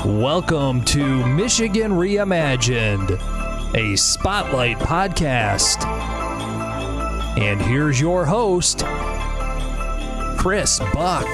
Welcome to Michigan Reimagined, a spotlight podcast. And here's your host, Chris Buck.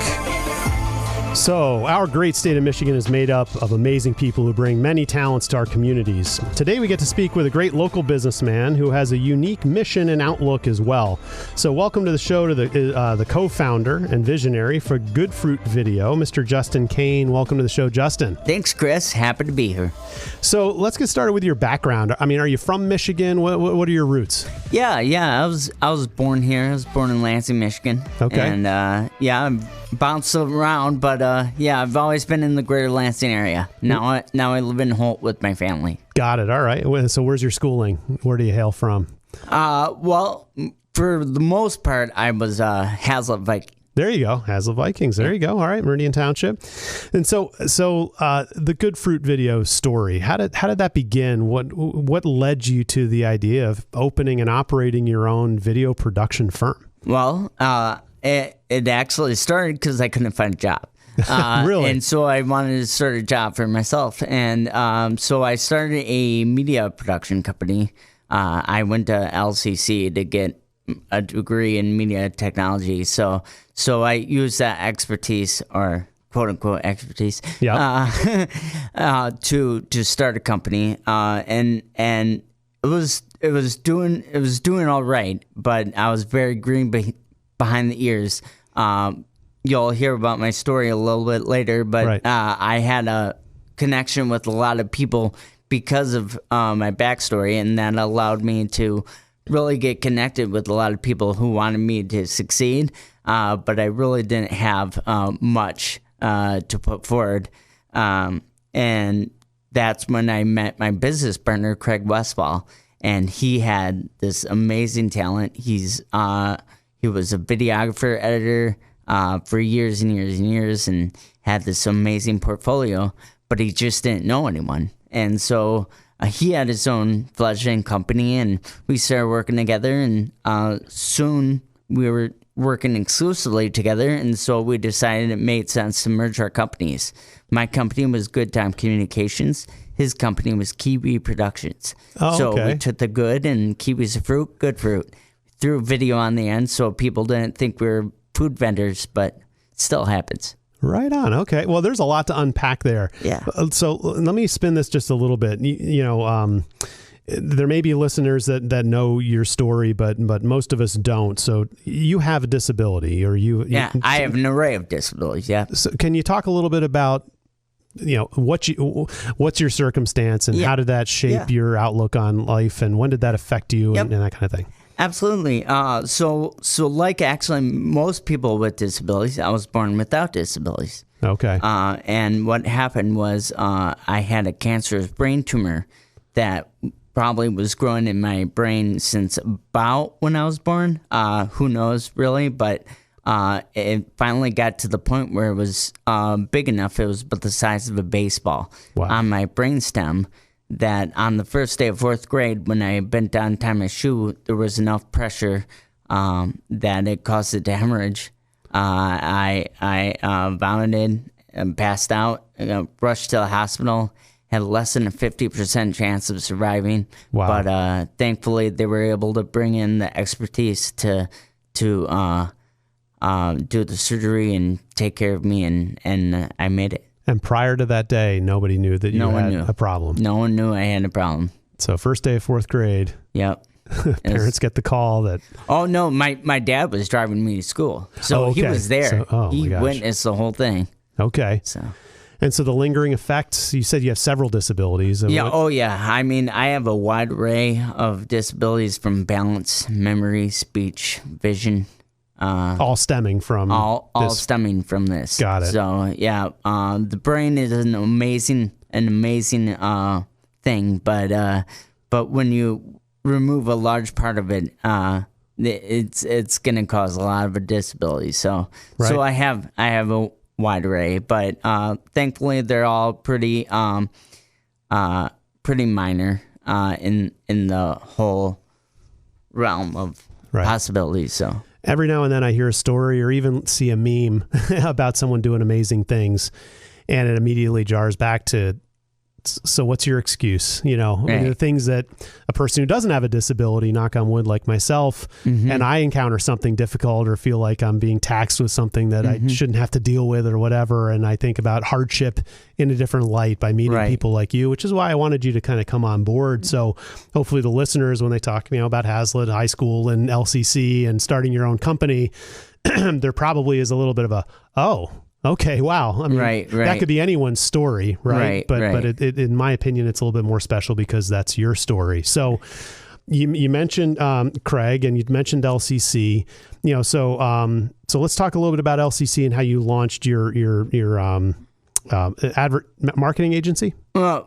So, our great state of Michigan is made up of amazing people who bring many talents to our communities. Today, we get to speak with a great local businessman who has a unique mission and outlook as well. So, welcome to the show to the co-founder and visionary for Good Fruit Video, Mr. Justin Caine. Welcome to the show, Justin. Thanks, Chris. Happy to be here. So, let's get started with your background. I mean, are you from Michigan? What are your roots? Yeah. I was born here. I was born in Lansing, Michigan. Okay. And I've bounced around, but I've always been in the greater Lansing area. Now I live in Holt with my family. Got it. All right. So where's your schooling? Where do you hail from? Well, for the most part, I was Hazlitt Viking. There you go. Hazlitt Vikings. There you go. All right. Meridian Township. And so the Good Fruit Video story, how did that begin? What led you to the idea of opening and operating your own video production firm? Well, it actually started because I couldn't find a job. Really? And so I wanted to start a job for myself. And so I started a media production company. I went to LCC to get a degree in media technology. So I used that expertise, or quote unquote expertise, to start a company. And it was doing all right, but I was very green behind the ears. You'll hear about my story a little bit later, but right. I had a connection with a lot of people because of my backstory, and that allowed me to really get connected with a lot of people who wanted me to succeed, but I really didn't have much to put forward. And that's when I met my business partner, Craig Westfall, and he had this amazing talent. He was a videographer, editor for years and years and years, and had this amazing portfolio, but he just didn't know anyone. And so he had his own fledgling company, and we started working together, and soon we were working exclusively together, and so we decided it made sense to merge our companies. My company was Good Time Communications. His company was Kiwi Productions. So we took the good, and Kiwi's a fruit, Good Fruit. Threw video on the end so people didn't think we were food vendors, but it still happens. Right on. Okay. Well, there's a lot to unpack there. Yeah. So let me spin this just a little bit. There may be listeners that know your story, but most of us don't. So you have a disability, or I have an array of disabilities. Yeah. So can you talk a little bit about what's your circumstance, and how did that shape your outlook on life, and when did that affect you, and that kind of thing? Absolutely. So like actually most people with disabilities, I was born without disabilities. Okay. And what happened was I had a cancerous brain tumor that probably was growing in my brain since about when I was born. Who knows, really? But it finally got to the point where it was big enough. It was about the size of a baseball on my brainstem, that on the first day of fourth grade, when I bent down to tie my shoe, there was enough pressure that it caused it to hemorrhage. I vomited and passed out, rushed to the hospital, had less than a 50% chance of surviving. Wow. But thankfully, they were able to bring in the expertise to do the surgery and take care of me, and I made it. And prior to that day, nobody knew that you had a problem. No one knew I had a problem. So first day of fourth grade. Yep. Parents get the call that... Oh, no, my dad was driving me to school. So he was there. He witnessed the whole thing. Okay. And so the lingering effects, you said you have several disabilities. Yeah. Oh, yeah. I mean, I have a wide array of disabilities, from balance, memory, speech, vision. All stemming from stemming from this. Got it. So the brain is an amazing thing, but when you remove a large part of it, it's going to cause a lot of disability. So I have a wide array, but thankfully they're all pretty minor in the whole realm of possibilities. So. Every now and then I hear a story or even see a meme about someone doing amazing things. And it immediately jars back to, so what's your excuse? You know, Right. the things that a person who doesn't have a disability, knock on wood, like myself, and I encounter something difficult or feel like I'm being taxed with something that I shouldn't have to deal with or whatever. And I think about hardship in a different light by meeting Right. people like you, which is why I wanted you to kind of come on board. So hopefully the listeners, when they talk, about Hazlitt High School and LCC and starting your own company, there probably is a little bit of a, oh, okay, wow. I mean, Right. that could be anyone's story, right? But it, in my opinion, it's a little bit more special because that's your story. So you mentioned Craig, and you mentioned LCC. So let's talk a little bit about LCC and how you launched your marketing agency.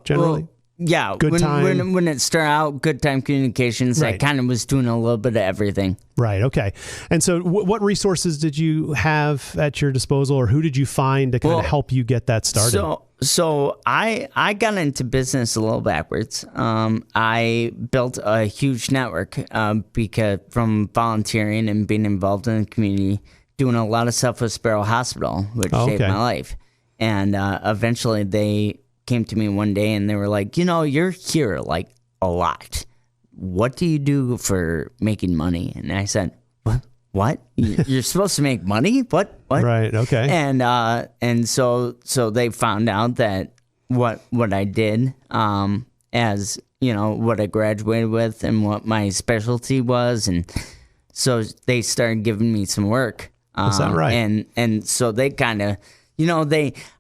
Generally. Yeah, Good Time. when it started out, Good Time Communications, I Right. kind of was doing a little bit of everything. Right. Okay. And so what resources did you have at your disposal, or who did you find to kind of help you get that started? So I got into business a little backwards. I built a huge network because from volunteering and being involved in the community, doing a lot of stuff with Sparrow Hospital, which saved my life. And eventually they came to me one day and they were like, you're here like a lot. What do you do for making money? And I said, what? You're supposed to make money? What? Right. Okay. And so they found out that what I did, as what I graduated with and what my specialty was, and so they started giving me some work. Is that right? And so they kind of,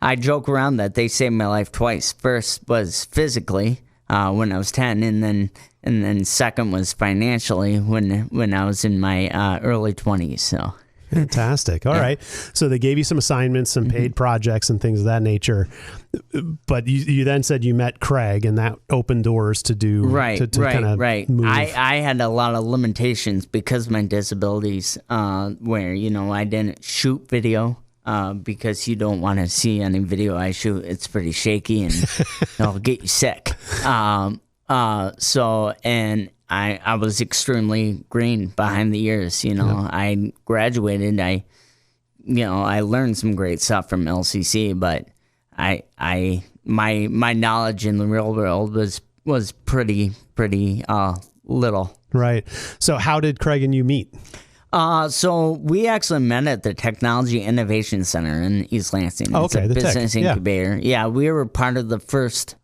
I joke around that they saved my life twice. First was physically when I was 10, and then second was financially when I was in my early 20s. So fantastic. All right. So they gave you some assignments, some paid projects and things of that nature. But you then said you met Craig, and that opened doors to do kind of move. I had a lot of limitations because of my disabilities, where I didn't shoot video. Because you don't want to see any video I shoot. It's pretty shaky and it'll get you sick. So I was extremely green behind the ears. I graduated. I learned some great stuff from LCC, but my knowledge in the real world was pretty little. Right. So how did Craig and you meet? So we actually met at the Technology Innovation Center in East Lansing. It's a business incubator. Yeah, we were part of the first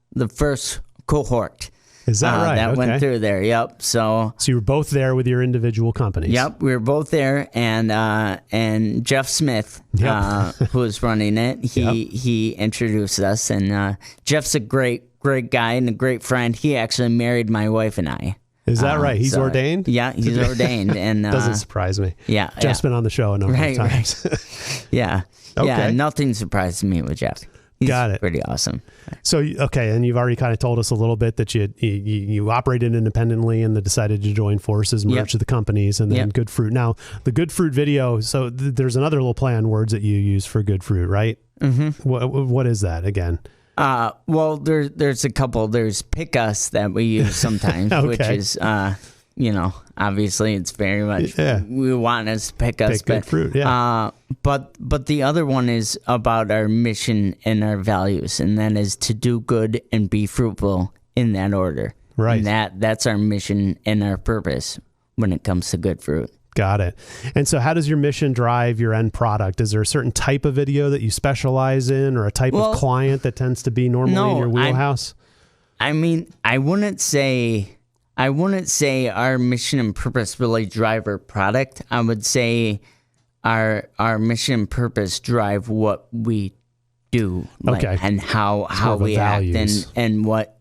cohort. Is that right? That went through there. Yep. So you were both there with your individual companies. Yep, we were both there, and Jeff Smith, who was running it, he introduced us, and Jeff's a great guy and a great friend. He actually married my wife and I. Is that right? He's ordained? Yeah, he's ordained. And doesn't surprise me. Yeah. Jeff's been on the show a number of times. Right. Yeah. Okay. Yeah, nothing surprises me with Jeff. He's Got it. Pretty awesome. So, okay, and you've already kind of told us a little bit that you operated independently and then decided to join forces, merge the companies, and then Good Fruit. Now, the Good Fruit video, so there's another little play on words that you use for Good Fruit, right? Mm-hmm. What is that again? Well, there's a couple. There's Pick Us that we use sometimes, which is, obviously it's very much, we want us to pick us. Good fruit, yeah. But the other one is about our mission and our values, and that is to do good and be fruitful in that order. Right. And that's our mission and our purpose when it comes to Good Fruit. Got it. And so how does your mission drive your end product? Is there a certain type of video that you specialize in, or a type of client that tends to be normally in your wheelhouse? I wouldn't say our mission and purpose really drive our product. I would say our mission and purpose drive what we do, and how we act and what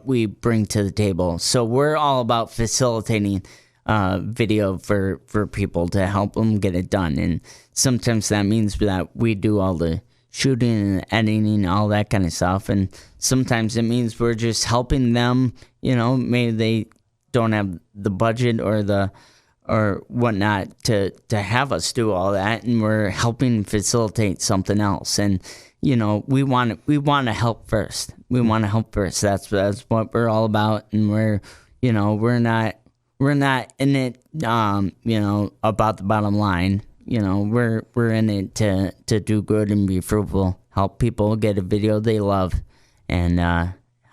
we bring to the table. So we're all about facilitating video for people to help them get it done. And sometimes that means that we do all the shooting and editing, all that kind of stuff. And sometimes it means we're just helping them, maybe they don't have the budget or whatnot to have us do all that. And we're helping facilitate something else. And, we want to help first. We want to help first. That's what we're all about. And we're not in it, about the bottom line. We're in it to do good and be fruitful, help people get a video they love and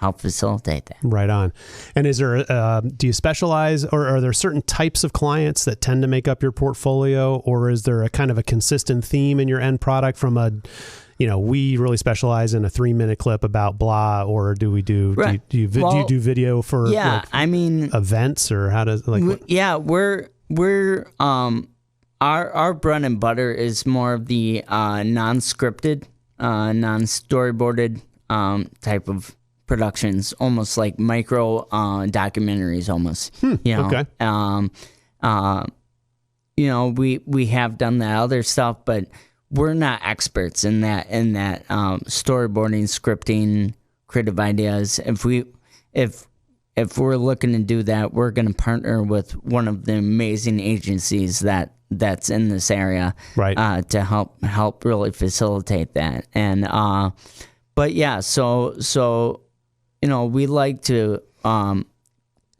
help facilitate that. Right on. And is there, do you specialize, or are there certain types of clients that tend to make up your portfolio, or is there a kind of a consistent theme in your end product from a, we really specialize in a 3-minute clip about blah, or do we do, Right. do you do video for events, or how does we're our bread and butter is more of the non-scripted, non-storyboarded type of productions, almost like micro documentaries almost. Okay. We have done that other stuff, but we're not experts in that storyboarding, scripting, creative ideas. If we're looking to do that, we're going to partner with one of the amazing agencies that's in this area, right? To help really facilitate that. And but yeah, so we like to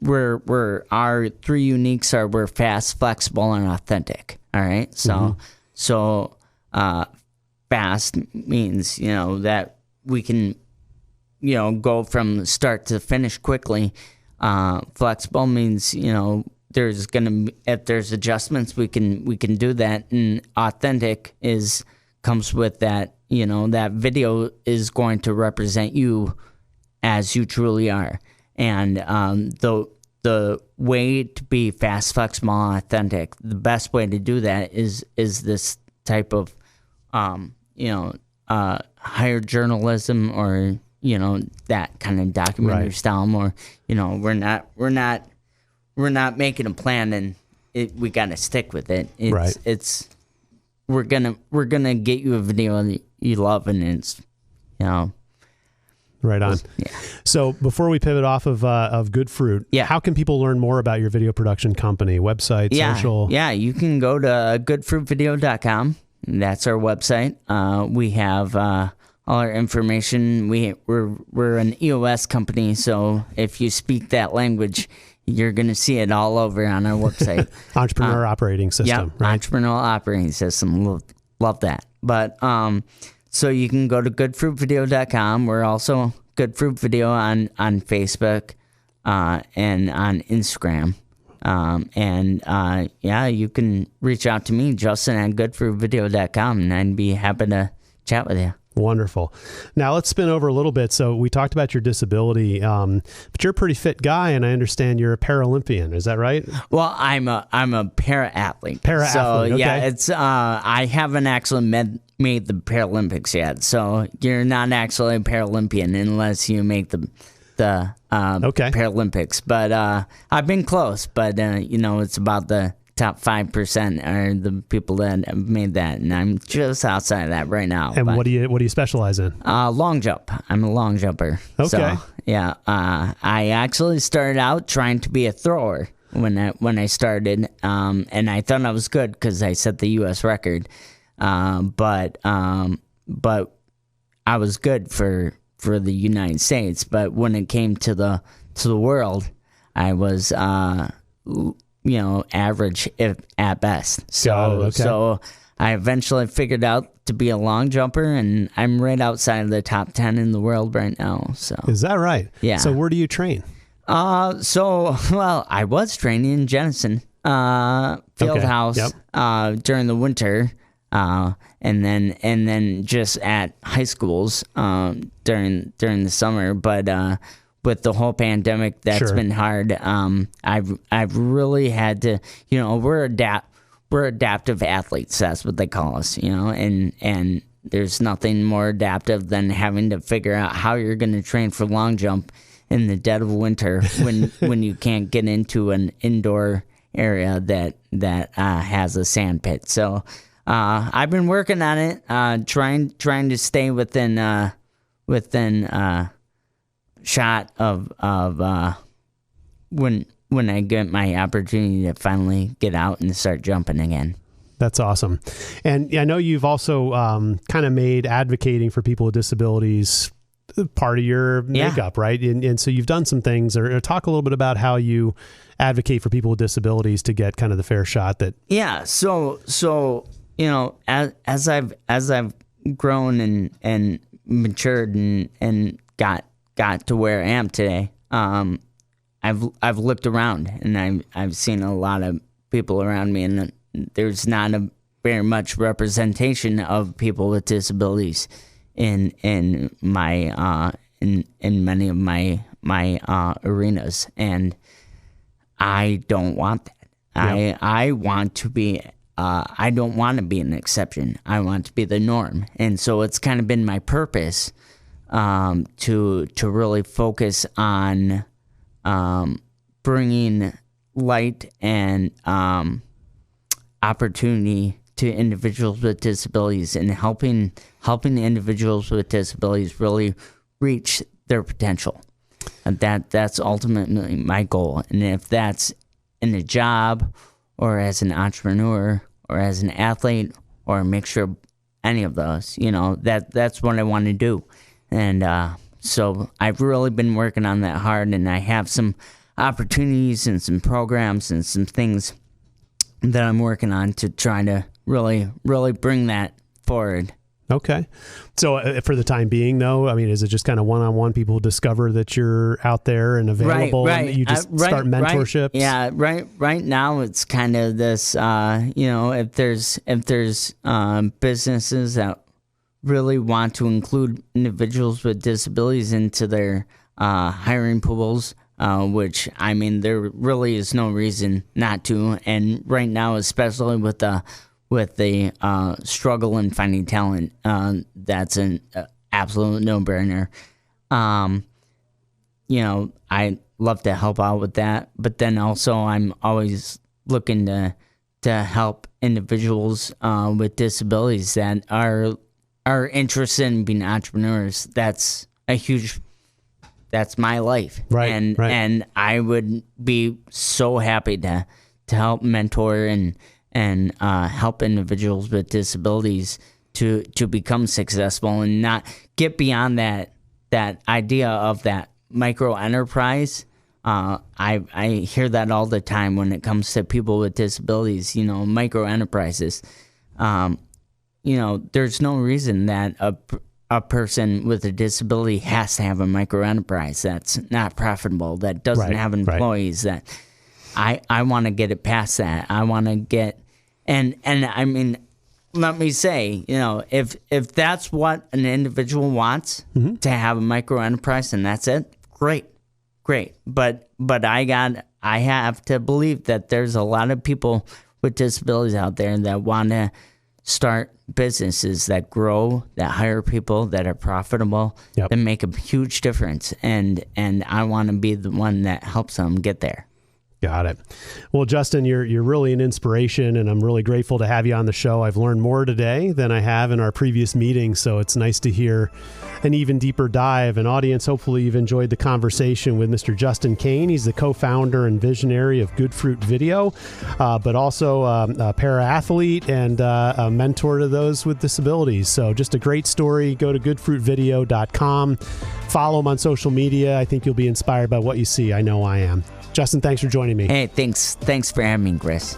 we're our 3 uniques are we're fast, flexible, and authentic. All right, so fast means that we can go from start to finish quickly. Flexible means there's gonna if there's adjustments we can do that, and authentic comes with that that video is going to represent you as you truly are, and the way to be fast, flexible, and authentic, the best way to do that is this type of higher journalism, or that kind of documentary style. More we're not making a plan and we gotta stick with it. It's we're gonna get you a video that you love, and it's right on. Yeah. So before we pivot off of Good Fruit, how can people learn more about your video production company? Website, social? Yeah, you can go to goodfruitvideo.com. That's our website. We have all our information. We're an EOS company, so if you speak that language, you're going to see it all over on our website. Entrepreneur operating system. Yeah, right? Entrepreneurial operating system. Love that. But so you can go to goodfruitvideo.com. We're also Good Fruit Video on Facebook and on Instagram. You can reach out to me, Justin, at goodfruitvideo.com, and I'd be happy to chat with you. Wonderful. Now let's spin over a little bit. So we talked about your disability, but you're a pretty fit guy, and I understand you're a Paralympian. Is that right? Well, I'm a para-athlete. Para-athlete. So okay. Yeah, it's I haven't actually made the Paralympics yet. So you're not actually a Paralympian unless you make the Paralympics. But I've been close. But it's about the top 5% are the people that have made that, and I'm just outside of that right now. And what do you specialize in? Long jump. I'm a long jumper. Okay. So, yeah. I actually started out trying to be a thrower when I started, and I thought I was good because I set the U.S. record. But I was good for the United States. But when it came to the world, I was average at best. So I eventually figured out to be a long jumper, and I'm right outside of the top 10 in the world right now. So is that right? Yeah. So where do you train? I was training in Jenison field house during the winter, and then just at high schools during the summer, but. With the whole pandemic, that's been hard. I've really had to, we're adaptive athletes. That's what they call us, and there's nothing more adaptive than having to figure out how you're going to train for long jump in the dead of winter when you can't get into an indoor area that has a sand pit. So I've been working on it, trying to stay within shot of when I get my opportunity to finally get out and start jumping again. That's awesome. And I know you've also kind of made advocating for people with disabilities part of your makeup, right? And so you've done some things, or talk a little bit about how you advocate for people with disabilities to get kind of the fair shot that. Yeah. So as I've grown and matured and got to where I am today, I've looked around and I've seen a lot of people around me, and there's not a very much representation of people with disabilities in my in many of my arenas, and I don't want that. Yep. I want to be. I don't want to be an exception. I want to be the norm, and so it's kind of been my purpose to really focus on bringing light and opportunity to individuals with disabilities, and helping individuals with disabilities really reach their potential. And that's ultimately my goal. And if that's in a job, or as an entrepreneur, or as an athlete, or a mixture of any of those, that's what I want to do. And so I've really been working on that hard, and I have some opportunities and some programs and some things that I'm working on to try to really bring that forward. Okay. So for the time being, though, I mean, is it just kind of one-on-one, people discover that you're out there and available, right. and you just start mentorships? Yeah, right now it's kind of this, if there's businesses that really want to include individuals with disabilities into their hiring pools, which, I mean, there really is no reason not to. And right now, especially with the struggle in finding talent, that's an absolute no-brainer. I love to help out with that, but then also I'm always looking to help individuals with disabilities that are interested in being entrepreneurs. That's my life, right? And I would be so happy to help mentor and help individuals with disabilities to become successful and not get beyond that idea of that micro enterprise. I hear that all the time when it comes to people with disabilities, micro enterprises. There's no reason that a person with a disability has to have a micro enterprise that's not profitable, that doesn't have employees. That I want to get it past that. I want to get, and I mean, let me say, if that's what an individual wants, to have a micro enterprise and that's it, great. But I have to believe that there's a lot of people with disabilities out there that want to start businesses that grow, that hire people, that are profitable, that make a huge difference. And I want to be the one that helps them get there. Got it. Well, Justin, you're really an inspiration, and I'm really grateful to have you on the show. I've learned more today than I have in our previous meetings, so it's nice to hear an even deeper dive. And audience, hopefully you've enjoyed the conversation with Mr. Justin Caine. He's the co-founder and visionary of Good Fruit Video, but also a para-athlete and a mentor to those with disabilities. So just a great story. Go to goodfruitvideo.com. Follow him on social media. I think you'll be inspired by what you see. I know I am. Justin, thanks for joining me. Hey, thanks for having me, Chris.